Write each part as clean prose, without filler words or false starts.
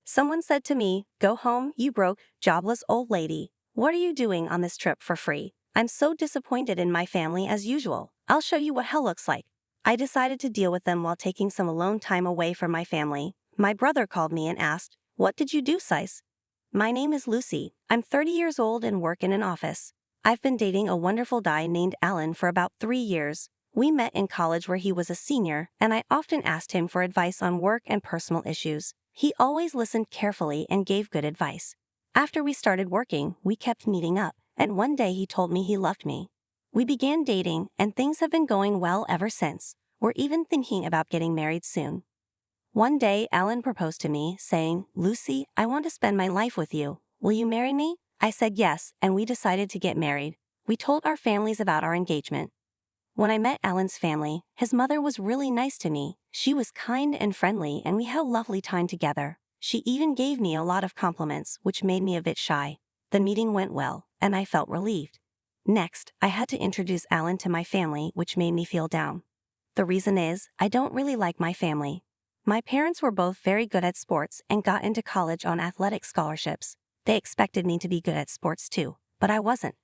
Someone said to me, "Go home, you broke, jobless old lady. What are you doing on this trip for free? I'm so disappointed in my family as usual. I'll show you what hell looks like." I decided to deal with them while taking some alone time away from my family. My brother called me and asked, "What did you do, Sis?" "My name is Lucy. I'm 30 years old and work in an office. I've been dating a wonderful guy named Alan for about 3 years. We met in college where he was a senior, and I often asked him for advice on work and personal issues. He always listened carefully and gave good advice. After we started working, we kept meeting up, and one day he told me he loved me. We began dating, and things have been going well ever since. We're even thinking about getting married soon. One day, Alan proposed to me, saying, "Lucy, I want to spend my life with you. Will you marry me?" I said yes, and we decided to get married. We told our families about our engagement. When I met Alan's family, his mother was really nice to me. She was kind and friendly, and we had a lovely time together. She even gave me a lot of compliments, which made me a bit shy. The meeting went well, and I felt relieved. Next, I had to introduce Alan to my family, which made me feel down. The reason is, I don't really like my family. My parents were both very good at sports and got into college on athletic scholarships. They expected me to be good at sports too, but I wasn't.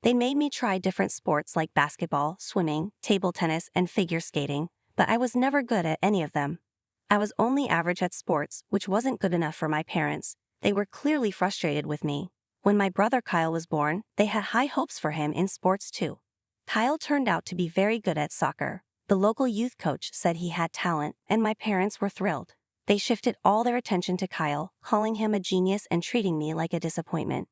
They made me try different sports like basketball, swimming, table tennis, and figure skating, but I was never good at any of them. I was only average at sports, which wasn't good enough for my parents. They were clearly frustrated with me. When my brother Kyle was born, they had high hopes for him in sports too. Kyle turned out to be very good at soccer. The local youth coach said he had talent, and my parents were thrilled. They shifted all their attention to Kyle, calling him a genius and treating me like a disappointment.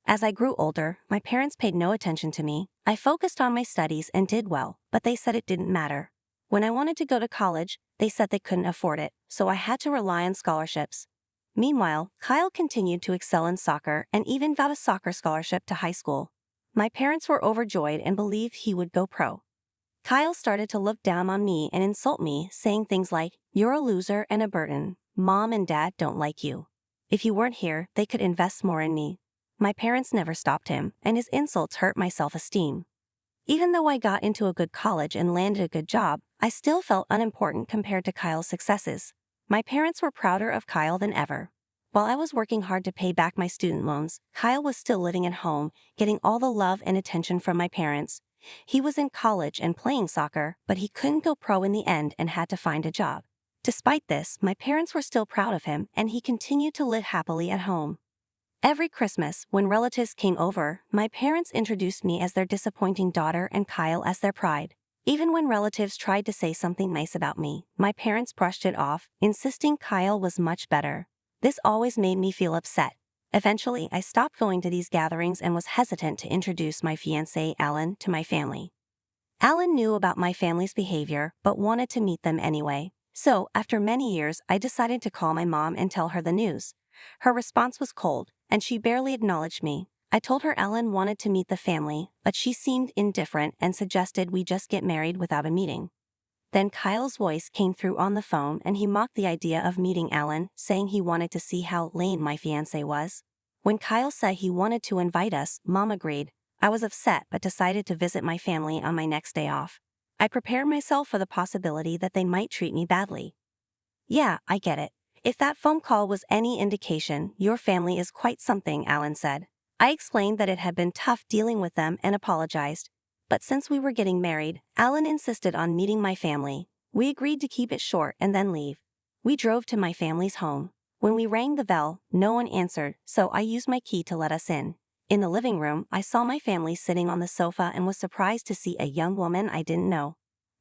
As I grew older, my parents paid no attention to me. I focused on my studies and did well, but they said it didn't matter. When I wanted to go to college, they said they couldn't afford it, so I had to rely on scholarships. Meanwhile, Kyle continued to excel in soccer and even got a soccer scholarship to high school. My parents were overjoyed and believed he would go pro. Kyle started to look down on me and insult me, saying things like, "You're a loser and a burden. Mom and Dad don't like you. If you weren't here, they could invest more in me." My parents never stopped him, and his insults hurt my self-esteem. Even though I got into a good college and landed a good job, I still felt unimportant compared to Kyle's successes. My parents were prouder of Kyle than ever. While I was working hard to pay back my student loans, Kyle was still living at home, getting all the love and attention from my parents. He was in college and playing soccer, but he couldn't go pro in the end and had to find a job. Despite this, my parents were still proud of him, and he continued to live happily at home. Every Christmas, when relatives came over, my parents introduced me as their disappointing daughter and Kyle as their pride. Even when relatives tried to say something nice about me, my parents brushed it off, insisting Kyle was much better. This always made me feel upset. Eventually, I stopped going to these gatherings and was hesitant to introduce my fiancé, Alan, to my family. Alan knew about my family's behavior, but wanted to meet them anyway. So, after many years, I decided to call my mom and tell her the news. Her response was cold, and she barely acknowledged me. I told her Alan wanted to meet the family, but she seemed indifferent and suggested we just get married without a meeting. Then Kyle's voice came through on the phone and he mocked the idea of meeting Alan, saying he wanted to see how lame my fiancé was. When Kyle said he wanted to invite us, Mom agreed. I was upset but decided to visit my family on my next day off. I prepared myself for the possibility that they might treat me badly. "Yeah, I get it. If that phone call was any indication, your family is quite something," Alan said. I explained that it had been tough dealing with them and apologized. But since we were getting married, Alan insisted on meeting my family. We agreed to keep it short and then leave. We drove to my family's home. When we rang the bell, no one answered, so I used my key to let us in. In the living room, I saw my family sitting on the sofa and was surprised to see a young woman I didn't know.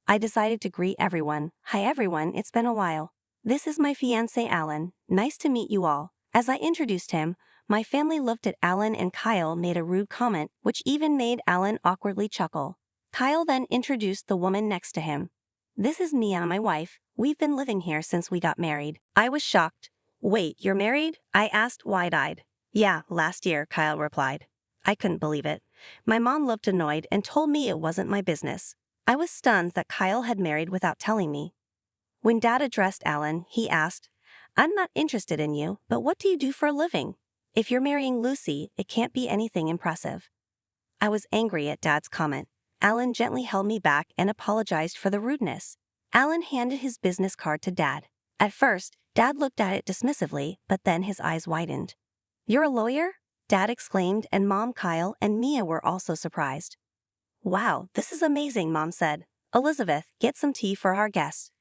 I decided to greet everyone. "Hi everyone, it's been a while. This is my fiancé Alan. Nice to meet you all." As I introduced him, my family looked at Alan and Kyle made a rude comment, which even made Alan awkwardly chuckle. Kyle then introduced the woman next to him. "This is Mia, my wife. We've been living here since we got married." I was shocked. "Wait, you're married?" I asked wide-eyed. "Yeah, last year," Kyle replied. I couldn't believe it. My mom looked annoyed and told me it wasn't my business. I was stunned that Kyle had married without telling me. When Dad addressed Alan, he asked, "I'm not interested in you, but what do you do for a living? If you're marrying Lucy, it can't be anything impressive." I was angry at Dad's comment. Alan gently held me back and apologized for the rudeness. Alan handed his business card to Dad. At first, Dad looked at it dismissively, but then his eyes widened. "You're a lawyer?" Dad exclaimed, and Mom, Kyle, and Mia were also surprised. "Wow, this is amazing," Mom said. "Elizabeth, get some tea for our guest."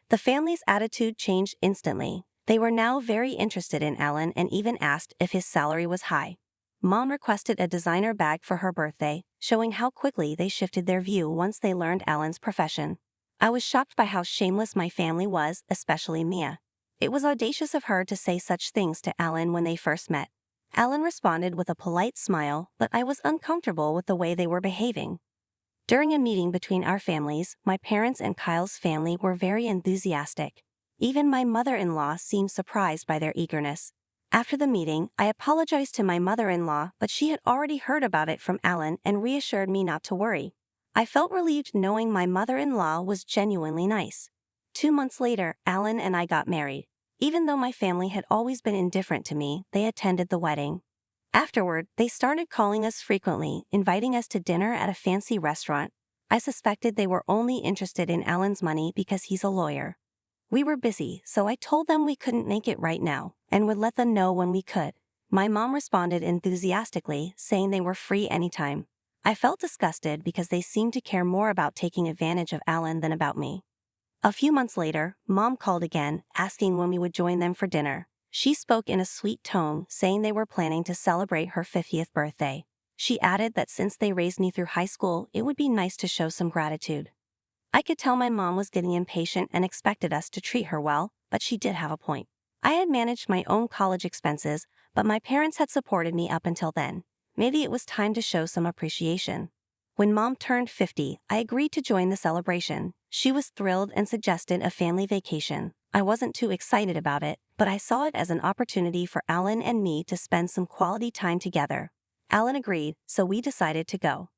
The family's attitude changed instantly. They were now very interested in Alan and even asked if his salary was high. Mom requested a designer bag for her birthday, showing how quickly they shifted their view once they learned Alan's profession. I was shocked by how shameless my family was, especially Mia. It was audacious of her to say such things to Alan when they first met. Alan responded with a polite smile, but I was uncomfortable with the way they were behaving. During a meeting between our families, my parents and Kyle's family were very enthusiastic. Even my mother-in-law seemed surprised by their eagerness. After the meeting, I apologized to my mother-in-law, but she had already heard about it from Alan and reassured me not to worry. I felt relieved knowing my mother-in-law was genuinely nice. 2 months later, Alan and I got married. Even though my family had always been indifferent to me, they attended the wedding. Afterward, they started calling us frequently, inviting us to dinner at a fancy restaurant. I suspected they were only interested in Alan's money because he's a lawyer. We were busy, so I told them we couldn't make it right now, and would let them know when we could. My mom responded enthusiastically, saying they were free anytime. I felt disgusted because they seemed to care more about taking advantage of Alan than about me. A few months later, Mom called again, asking when we would join them for dinner. She spoke in a sweet tone, saying they were planning to celebrate her 50th birthday. She added that since they raised me through high school, it would be nice to show some gratitude. I could tell my mom was getting impatient and expected us to treat her well, but she did have a point. I had managed my own college expenses, but my parents had supported me up until then. Maybe it was time to show some appreciation. When Mom turned 50, I agreed to join the celebration. She was thrilled and suggested a family vacation. I wasn't too excited about it, but I saw it as an opportunity for Alan and me to spend some quality time together. Alan agreed, so we decided to go.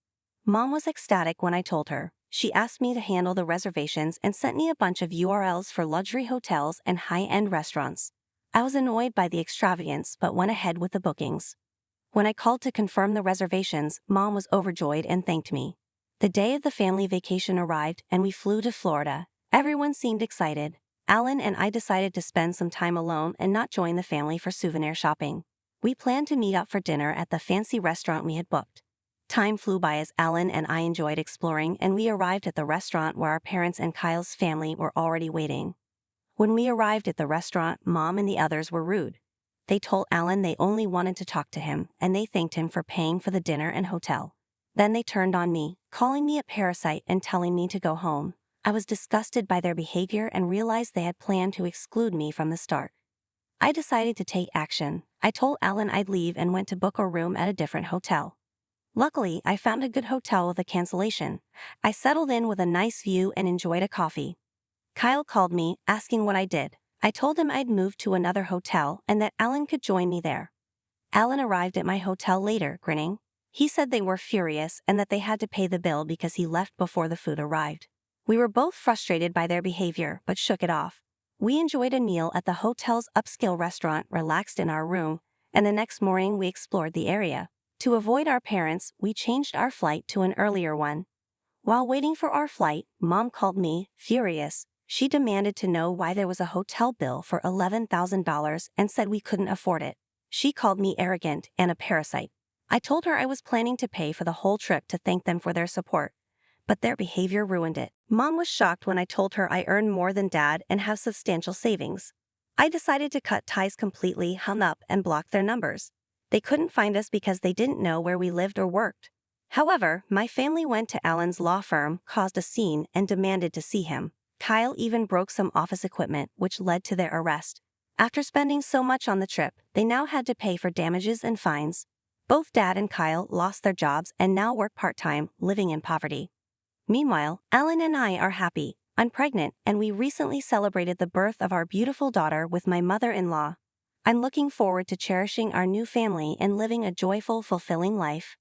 Mom was ecstatic when I told her. She asked me to handle the reservations and sent me a bunch of URLs for luxury hotels and high-end restaurants. I was annoyed by the extravagance but went ahead with the bookings. When I called to confirm the reservations, Mom was overjoyed and thanked me. The day of the family vacation arrived and we flew to Florida. Everyone seemed excited. Alan and I decided to spend some time alone and not join the family for souvenir shopping. We planned to meet up for dinner at the fancy restaurant we had booked. Time flew by as Alan and I enjoyed exploring, and we arrived at the restaurant where our parents and Kyle's family were already waiting. When we arrived at the restaurant, Mom and the others were rude. They told Alan they only wanted to talk to him, and they thanked him for paying for the dinner and hotel. Then they turned on me, calling me a parasite and telling me to go home. I was disgusted by their behavior and realized they had planned to exclude me from the start. I decided to take action. I told Alan I'd leave and went to book a room at a different hotel. Luckily, I found a good hotel with a cancellation. I settled in with a nice view and enjoyed a coffee. Kyle called me, asking what I did. I told him I'd moved to another hotel and that Alan could join me there. Alan arrived at my hotel later, grinning. He said they were furious and that they had to pay the bill because he left before the food arrived. We were both frustrated by their behavior but shook it off. We enjoyed a meal at the hotel's upscale restaurant, relaxed in our room, and the next morning we explored the area. To avoid our parents, we changed our flight to an earlier one. While waiting for our flight, Mom called me, furious. She demanded to know why there was a hotel bill for $11,000 and said we couldn't afford it. She called me arrogant and a parasite. I told her I was planning to pay for the whole trip to thank them for their support, but their behavior ruined it. Mom was shocked when I told her I earn more than Dad and have substantial savings. I decided to cut ties completely, hung up, and blocked their numbers. They couldn't find us because they didn't know where we lived or worked. However, my family went to Alan's law firm, caused a scene, and demanded to see him. Kyle even broke some office equipment, which led to their arrest. After spending so much on the trip, they now had to pay for damages and fines. Both Dad and Kyle lost their jobs and now work part-time, living in poverty. Meanwhile, Alan and I are happy. I'm pregnant, and we recently celebrated the birth of our beautiful daughter with my mother-in-law. I'm looking forward to cherishing our new family and living a joyful, fulfilling life.